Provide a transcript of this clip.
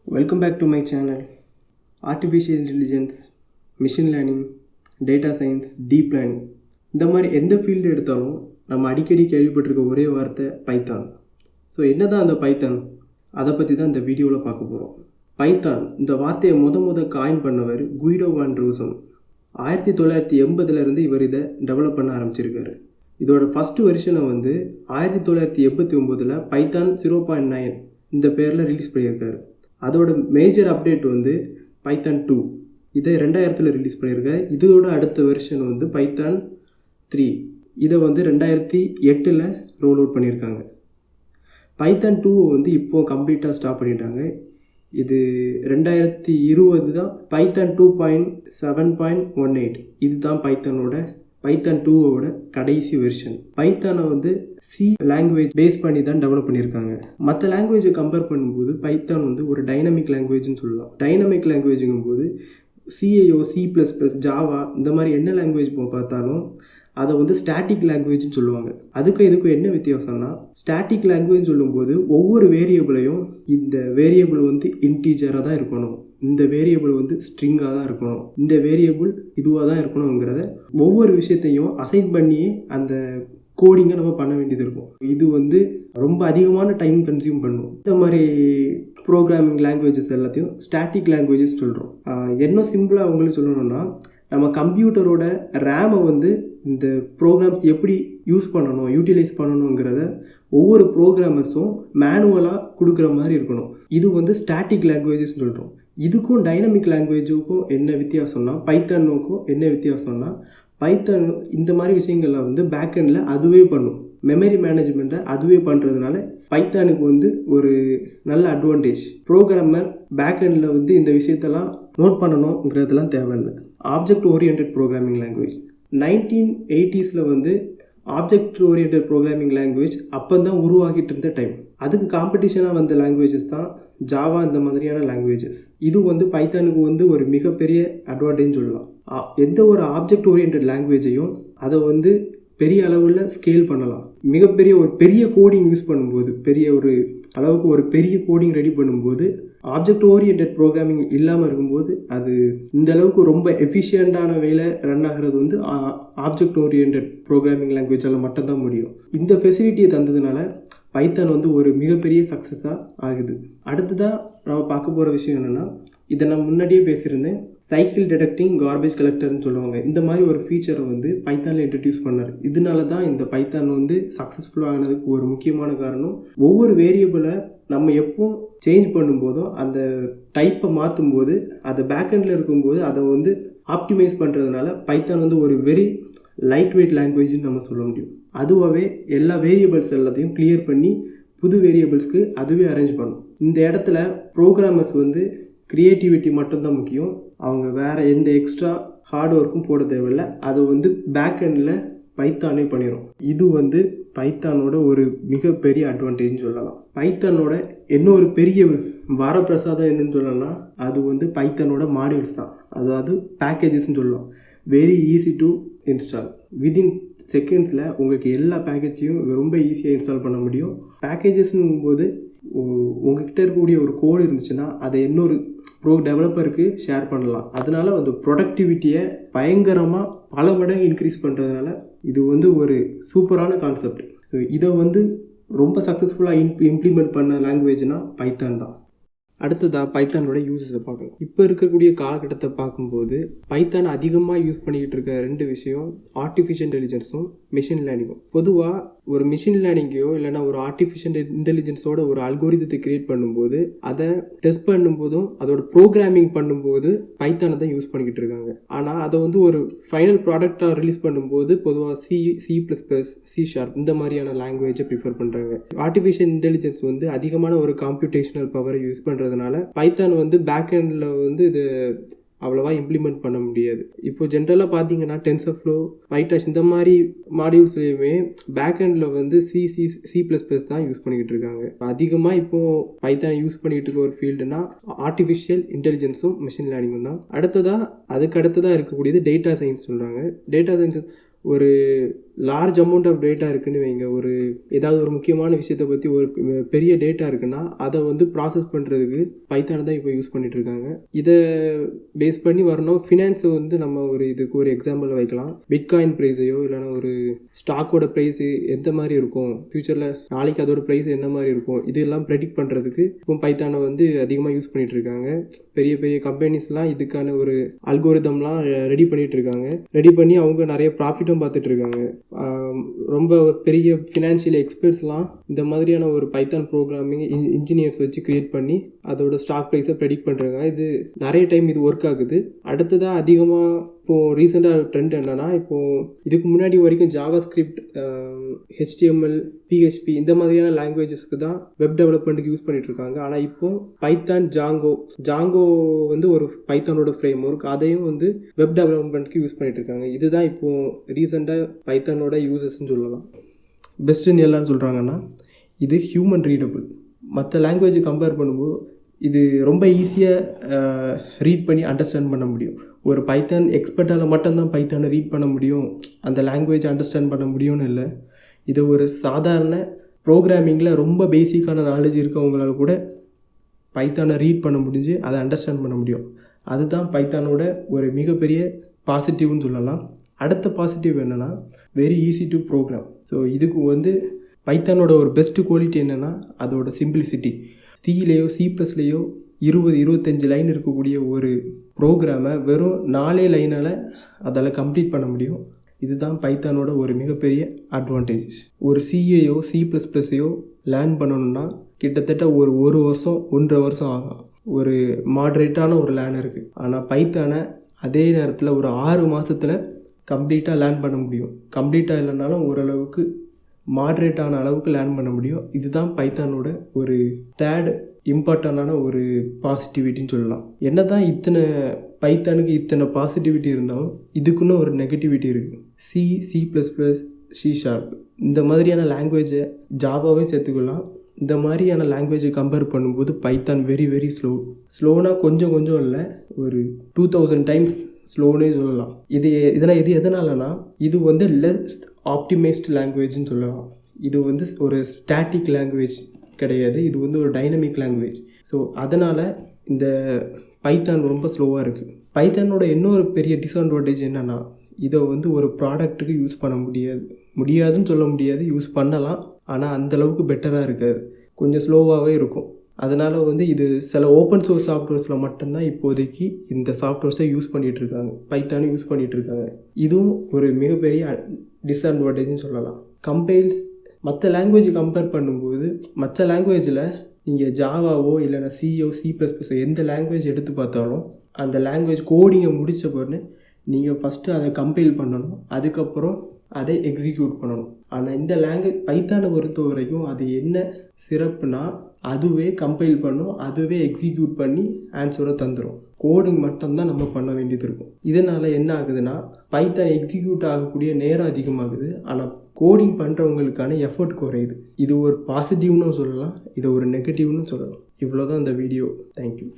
Welcome back to my channel. Artificial intelligence, machine learning, data science, deep learning. இந்த மாதிரி எந்த field எடுத்தாலும் நம்ம அடிக்கடி கேள்விப்பட்டிருக்க ஒரே வார்த்தை பைத்தான். ஸோ என்னதான் அந்த பைத்தான், அதை பற்றி தான் இந்த வீடியோவில் பார்க்க போகிறோம். பைத்தான் இந்த வார்த்தையை முத காயின் பண்ணவர் குயிடோ வான் ரோசன். 1980 இவர் இதை டெவலப் பண்ண ஆரம்பிச்சிருக்காரு. இதோட ஃபஸ்ட்டு வெர்ஷனை 1989 பைத்தான் 0.9 இந்த பேரில் ரிலீஸ் பண்ணியிருக்காரு. அதோட மேஜர் அப்டேட் பைத்தான் 2 இதை 2000 ரிலீஸ் பண்ணியிருக்காரு. இதோட அடுத்த வெர்ஷன் பைத்தான் 3 இதை 2008 ரோல் அவுட் பண்ணியிருக்காங்க. பைத்தான் 2 இப்போது கம்ப்ளீட்டாக ஸ்டாப் பண்ணிட்டாங்க. இது 2020 தான் பைத்தான் 2.7.18 இதுதான் பைத்தான் 2வோட கடைசி வெர்ஷன். பைத்தானை சி லாங்குவேஜ் பேஸ் பண்ணி தான் டெவலப் பண்ணியிருக்காங்க. மற்ற லாங்குவேஜை கம்பேர் பண்ணும்போது பைத்தான் ஒரு டைனமிக் லாங்குவேஜ்னு சொல்லலாம். டைனமிக் லாங்குவேஜுங்கும் போது சிஏஓ, C++, ஜாவா இந்த மாதிரி என்ன லாங்குவேஜ் பார்த்தாலும் அதை ஸ்டாட்டிக் லாங்குவேஜ்னு சொல்லுவாங்க. அதுக்கும் இதுக்கும் என்ன வித்தியாசம்னா, ஸ்டாட்டிக் லாங்குவேஜ் சொல்லும்போது ஒவ்வொரு வேரியபிளையும் இந்த வேரியபிள் இன்டீஜராக தான் இருக்கணும், இந்த வேரியபிள் ஸ்ட்ரிங்காக தான் இருக்கணும், இந்த வேரியபிள் இதுவாக தான் இருக்கணுங்கிறத ஒவ்வொரு விஷயத்தையும் அசைன் பண்ணி அந்த கோடிங்கை நம்ம பண்ண வேண்டியது இருக்கும். இது ரொம்ப அதிகமான டைம் கன்சியூம் பண்ணும். இந்த மாதிரி ப்ரோக்ராமிங் லாங்குவேஜஸ் எல்லாத்தையும் ஸ்டாட்டிக் லாங்குவேஜஸ் சொல்கிறோம். என்ன சிம்பிளாக அவங்களுக்கு சொல்லணும்னா, நம்ம கம்ப்யூட்டரோட ரேமை இந்த ப்ரோக்ராம்ஸ் எப்படி யூஸ் பண்ணணும், யூட்டிலைஸ் பண்ணணுங்கிறத ஒவ்வொரு ப்ரோக்ராமர்ஸும் மேனுவலாக கொடுக்குற மாதிரி இருக்கணும். இது ஸ்டாட்டிக் லாங்குவேஜஸ் சொல்கிறோம். இதுக்கும் டைனமிக் லாங்குவேஜுக்கும் என்ன வித்தியாசம்னா, பைத்தானுக்கும் என்ன வித்தியாசம்னா, பைத்தான் இந்த மாதிரி விஷயங்களில் பேக்கெண்டில் அதுவே பண்ணும். மெமரி மேனேஜ்மெண்ட்டை அதுவே பண்ணுறதுனால பைத்தானுக்கு ஒரு நல்ல அட்வான்டேஜ். ப்ரோக்ராமர் பேக்கெண்டில் இந்த விஷயத்தெல்லாம் நோட் பண்ணணுங்கிறதுலாம் தேவையில்லை. Object orient programming language 1980s object orient programming language அப்போ தான் உருவாகிட்டு இருந்த டைம். அதுக்கு காம்படிஷனாக வந்த லாங்குவேஜஸ் தான் ஜாவா இந்த மாதிரியான லாங்குவேஜஸ். இது பைத்தானுக்கு ஒரு மிகப்பெரிய அட்வான்டேஜ் சொல்லலாம். எந்த ஒரு ஆப்ஜெக்ட் ஓரியன்ட் லாங்குவேஜையும் அதை பெரிய அளவில் ஸ்கேல் பண்ணலாம். பெரிய கோடிங் யூஸ் பண்ணும்போது, பெரிய கோடிங் ரெடி பண்ணும்போது ஆப்ஜெக்ட் ஓரியன்ட் ப்ரோக்ராமிங் இல்லாமல் இருக்கும்போது அது இந்த அளவுக்கு ரொம்ப எஃபிஷியண்டான வேலை ரன் ஆகிறது ஆப்ஜெக்ட் ஓரியன்ட் ப்ரோக்ராமிங் லாங்குவேஜால் மட்டும்தான் முடியும். இந்த ஃபெசிலிட்டியை தந்ததுனால பைத்தான் ஒரு மிகப்பெரிய சக்ஸஸாக ஆகுது. அடுத்ததாக நம்ம பார்க்க போகிற விஷயம் என்னென்னா, இதை நான் முன்னாடியே பேசியிருந்தேன், சைக்கிள் டிடெக்டிங் கார்பேஜ் கலெக்டர்னு சொல்லுவாங்க. இந்த மாதிரி ஒரு ஃபீச்சரை பைத்தானில் இன்ட்ரடியூஸ் பண்ணார். இதனால தான் இந்த பைத்தான் சக்ஸஸ்ஃபுல்லாக ஆனதுக்கு ஒரு முக்கியமான காரணம், ஒவ்வொரு வேரியபிளை நம்ம எப்போ சேஞ்ச் பண்ணும்போதும் அந்த டைப்பை மாற்றும் போது அது பேக்கெண்டில் இருக்கும்போது அதை ஆப்டிமைஸ் பண்ணுறதுனால பைத்தான் ஒரு வெரி லைட் வெயிட் லாங்குவேஜ்னு நம்ம சொல்ல முடியும். அதுவாகவே எல்லா வேரியபிள்ஸ் எல்லாத்தையும் கிளியர் பண்ணி புது வேரியபிள்ஸ்க்கு அதுவே அரேஞ்ச் பண்ணும். இந்த இடத்துல ப்ரோக்ராமர்ஸ் க்ரியேட்டிவிட்டி மட்டும்தான் முக்கியம். அவங்க வேறு எந்த எக்ஸ்ட்ரா ஹார்ட் ஒர்க்கும் போட தேவையில்லை. அது பேக்கெண்டில் பைத்தானே பண்ணிடும். இது பைத்தானோட ஒரு மிகப்பெரிய அட்வான்டேஜ்னு சொல்லலாம். பைத்தானோட இன்னொரு பெரிய வரப்பிரசாதம் என்னன்னு சொல்லலாம், அது பைத்தானோட மாடியூல்ஸ் தான், அதாவது பேக்கேஜஸ்ன்னு சொல்லலாம். Very easy to install. Within செகண்ட்ஸில் உங்களுக்கு எல்லா பேக்கேஜையும் ரொம்ப ஈஸியாக இன்ஸ்டால் பண்ண முடியும். பேக்கேஜஸ்னும் போது உங்ககிட்ட இருக்கக்கூடிய ஒரு கோடு இருந்துச்சுன்னா அதை இன்னொரு டெவலப்பருக்கு ஷேர் பண்ணலாம். அதனால ப்ரொடக்டிவிட்டியை பயங்கரமாக பல மடங்கு இன்க்ரீஸ் பண்ணுறதுனால இது ஒரு சூப்பரான கான்செப்ட். ஸோ இதை ரொம்ப சக்ஸஸ்ஃபுல்லாக இம்ப்ளிமெண்ட் பண்ண லாங்குவேஜ்னால் பைத்தான் தான். அடுத்ததாக பைத்தானோட யூஸஸை பார்க்கலாம். இப்போ இருக்கக்கூடிய காலகட்டத்தை பார்க்கும்போது பைத்தான் அதிகமாக யூஸ் பண்ணிக்கிட்டு இருக்க ரெண்டு விஷயம் ஆர்டிஃபிஷியல் இன்டெலிஜென்ஸும் மிஷின் லேர்னிங்கும். பொதுவாக ஒரு மிஷின் லேர்னிங்கையோ இல்லைனா ஒரு ஆர்டிஃபிஷியல் இன்டெலிஜென்ஸோட ஒரு அல்கோரிதத்தை கிரியேட் பண்ணும்போது அதை டெஸ்ட் பண்ணும்போதும் அதோட ப்ரோக்ராமிங் பண்ணும்போது பைத்தானை தான் யூஸ் பண்ணிக்கிட்டு இருக்காங்க. ஆனால் அதை ஒரு ஃபைனல் ப்ராடக்டாக ரிலீஸ் பண்ணும்போது பொதுவாக C++, C# இந்த மாதிரியான லாங்குவேஜை ப்ரிஃபர் பண்ணுறாங்க. ஆர்டிஃபிஷியல் இன்டெலிஜென்ஸ் அதிகமான ஒரு காம்ப்யூட்டேஷனல் பவரை யூஸ் பண்ணுறதுனால பைத்தான் பேக்கெண்டில் இது அவ்வளோவா இம்ப்ளிமெண்ட் பண்ண முடியாது. இப்போ ஜென்ரலாக பார்த்தீங்கன்னா டென்சர்ஃப்ளோ, பைடாஷ் இந்த மாதிரி மாடியூல்ஸ்லேயுமே பேக்கெண்டில் C++ தான் யூஸ் பண்ணிக்கிட்டு இருக்காங்க. அதிகமாக இப்போது பைத்தான் யூஸ் பண்ணிக்கிட்டு இருக்க ஒரு ஃபீல்டுனா ஆர்டிஃபிஷியல் இன்டெலிஜென்ஸும் மிஷின் லேர்னிங்கும் தான். அதுக்கு அடுத்ததாக இருக்கக்கூடியது டேட்டா சயின்ஸ் சொல்கிறாங்க. டேட்டா சயின்ஸ் ஒரு லார்ஜ் அமௌண்ட் ஆஃப் டேட்டா இருக்குன்னு வைங்க, ஏதாவது ஒரு முக்கியமான விஷயத்தை பற்றி ஒரு பெரிய டேட்டா இருக்குன்னா அதை வந்து ப்ராசஸ் பண்ணுறதுக்கு பைத்தானை தான் இப்போ யூஸ் பண்ணிட்டு இருக்காங்க. இதை பேஸ் பண்ணி வரணும். ஃபினான்ஸை வந்து நம்ம இதுக்கு ஒரு எக்ஸாம்பிள் வைக்கலாம். பிட்காயின் ப்ரைஸையோ இல்லைனா ஒரு ஸ்டாக்கோட ப்ரைஸு எந்த மாதிரி இருக்கும், ஃப்யூச்சரில் நாளைக்கு அதோட ப்ரைஸ் என்ன மாதிரி இருக்கும், இதெல்லாம் ப்ரெடிக்ட் பண்ணுறதுக்கு இப்போ பைத்தானை வந்து அதிகமாக யூஸ் பண்ணிட்டு இருக்காங்க. பெரிய பெரிய கம்பெனிஸ்லாம் இதுக்கான ஒரு அல்கோரிதம்லாம் ரெடி பண்ணிட்டு இருக்காங்க. ரெடி பண்ணி அவங்க நிறைய ப்ராஃபிட்டும் பார்த்துட்டு இருக்காங்க. ரொம்ப பெரிய ஃபினான்ஷியல் எக்ஸ்பர்ட்ஸ்லாம் இந்த மாதிரியான ஒரு பைத்தான் ப்ரோக்ராமிங் இன்ஜினியர்ஸ் வச்சு கிரியேட் பண்ணி அதோட ஸ்டாக் ப்ரைஸை ப்ரெடிக்ட் பண்ணுறாங்க. இது நிறைய டைம் இது ஒர்க் ஆகுது. அடுத்ததாக அதிகமாக இப்போது ரீசெண்டாக ட்ரெண்ட் என்னென்னா, இப்போது இதுக்கு முன்னாடி வரைக்கும் ஜாவா ஸ்கிரிப்ட், HTML, PHP இந்த மாதிரியான லாங்குவேஜஸ்க்கு தான் வெப் டெவலப்மெண்ட்டுக்கு யூஸ் பண்ணிட்டு இருக்காங்க. ஆனால் இப்போது பைத்தான், ஜாங்கோ வந்து ஒரு பைத்தானோட ஃப்ரேம் ஒர்க், அதையும் வந்து வெப் டெவலப்மெண்ட்டுக்கு யூஸ் பண்ணிட்டு இருக்காங்க. இதுதான் இப்போது ரீசெண்டாக பைத்தானோட யூசஸ்ன்னு சொல்லலாம். பெஸ்ட்டுன்னு எல்லாரும் சொல்கிறாங்கன்னா, இது ஹியூமன் ரீடபிள். மற்ற லாங்குவேஜை கம்பேர் பண்ணும்போது இது ரொம்ப ஈஸியாக ரீட் பண்ணி அண்டர்ஸ்டாண்ட் பண்ண முடியும். ஒரு பைத்தான் எக்ஸ்பர்ட்டால் மட்டும்தான் பைத்தானை ரீட் பண்ண முடியும், அந்த லாங்குவேஜ் அண்டர்ஸ்டாண்ட் பண்ண முடியும்னு இல்லை. இது ஒரு சாதாரண ப்ரோக்ராமிங்கில் ரொம்ப பேசிக்கான நாலேஜ் இருக்கவங்களால கூட பைத்தானை ரீட் பண்ண முடிஞ்சு அதை அண்டர்ஸ்டாண்ட் பண்ண முடியும். அதுதான் பைத்தானோட ஒரு மிகப்பெரிய பாசிட்டிவ்னு சொல்லலாம். அடுத்த பாசிட்டிவ் என்னென்னா, very easy to program. So இதுக்கு வந்து பைத்தானோட ஒரு பெஸ்ட்டு குவாலிட்டி என்னென்னா அதோட சிம்பிளிசிட்டி. சிலேயோ C++லேயோ 20-25 லைன் இருக்கக்கூடிய ஒரு ப்ரோக்ராமை வெறும் 4 லைனால் அதால் கம்ப்ளீட் பண்ண முடியும். இதுதான் பைத்தானோட ஒரு மிகப்பெரிய அட்வான்டேஜ். ஒரு சிஏயோ C++யோ லேர்ன் பண்ணணுன்னா கிட்டத்தட்ட ஒரு வருஷம் 1.5 வருஷம் ஆகும் ஒரு மாட்ரேட்டான ஒரு லேர்னருக்கு. ஆனால் பைத்தானை அதே நேரத்தில் ஒரு 6 மாதத்தில் கம்ப்ளீட்டாக லேர்ன் பண்ண முடியும். கம்ப்ளீட்டாக இல்லைனாலும் ஓரளவுக்கு மாட்ரேட்டான அளவுக்கு லேர்ன் பண்ண முடியும். இதுதான் பைத்தானோட ஒரு தேர்ட் இம்பார்ட்டண்டான ஒரு பாசிட்டிவிட்டின்னு சொல்லலாம். என்ன தான் பைத்தானுக்கு இத்தனை பாசிட்டிவிட்டி இருந்தாலும் இதுக்குன்னு ஒரு நெகட்டிவிட்டி இருக்குது. C++, C# இந்த மாதிரியான லாங்குவேஜை ஜாவாவே சேர்த்துக்கலாம். இந்த மாதிரியான லாங்குவேஜை கம்பேர் பண்ணும்போது பைத்தான் வெரி வெரி ஸ்லோனா கொஞ்சம் இல்லை, ஒரு 2000 டைம்ஸ் ஸ்லோனே சொல்லலாம். இது எதனாலனா, இது வந்து லெஸ் ஆப்டிமைஸ்டு லாங்குவேஜ்னு சொல்லலாம். இது வந்து ஒரு ஸ்டாட்டிக் லாங்குவேஜ் கிடையாது, இது வந்து ஒரு டைனமிக் லாங்குவேஜ். ஸோ அதனால் இந்த பைத்தான் ரொம்ப ஸ்லோவாக இருக்குது. பைத்தானோட இன்னொரு பெரிய டிஸ்அட்வான்டேஜ் என்னென்னா, இதை வந்து ஒரு ப்ராடக்ட்டுக்கு யூஸ் பண்ண முடியாதுன்னு சொல்ல முடியாது, யூஸ் பண்ணலாம். ஆனால் அந்தளவுக்கு பெட்டராக இருக்காது, கொஞ்சம் ஸ்லோவாகவே இருக்கும். அதனால் வந்து இது சில ஓப்பன் சோர்ஸ் சாஃப்ட்வேர்ஸில் மட்டும்தான் இப்போதைக்கு இந்த சாஃப்ட்வேர்ஸை யூஸ் பண்ணிகிட்ருக்காங்க, பைத்தானை யூஸ் பண்ணிகிட்ருக்காங்க. இதுவும் ஒரு மிகப்பெரிய டிஸ்அட்வான்டேஜ்னு சொல்லலாம். கம்பைல்ஸ் மற்ற லாங்குவேஜ் கம்பேர் பண்ணும்போது, மற்ற லாங்குவேஜில் நீங்கள் ஜாவாவோ இல்லைனா சிஓ, C++, எந்த லாங்குவேஜ் எடுத்து பார்த்தாலும் அந்த லாங்குவேஜ் கோடிங்கை முடித்த பிறகு நீங்கள் ஃபஸ்ட்டு அதை கம்பைல் பண்ணணும், அதுக்கப்புறம் அதை எக்ஸிக்யூட் பண்ணணும். ஆனால் இந்த பைத்தானை பொறுத்த வரைக்கும் அது என்ன சிறப்புனா, அதுவே கம்பைல் பண்ணும், அதுவே எக்ஸிக்யூட் பண்ணி ஆன்சரை தந்துடும். கோடிங் மட்டும்தான் நம்ம பண்ண வேண்டியது இருக்கும். இதனால் என்ன ஆகுதுன்னா, பைத்தான் எக்ஸிக்யூட் ஆகக்கூடிய நேரம் அதிகமாகுது, ஆனால் கோடிங் பண்ணுறவங்களுக்கான எஃபர்ட் குறையுது. இது ஒரு பாசிட்டிவ்னு சொல்லலாம், இது ஒரு நெகட்டிவ்னு சொல்லலாம். இவ்வளோ தான் இந்த வீடியோ. தேங்க்யூ.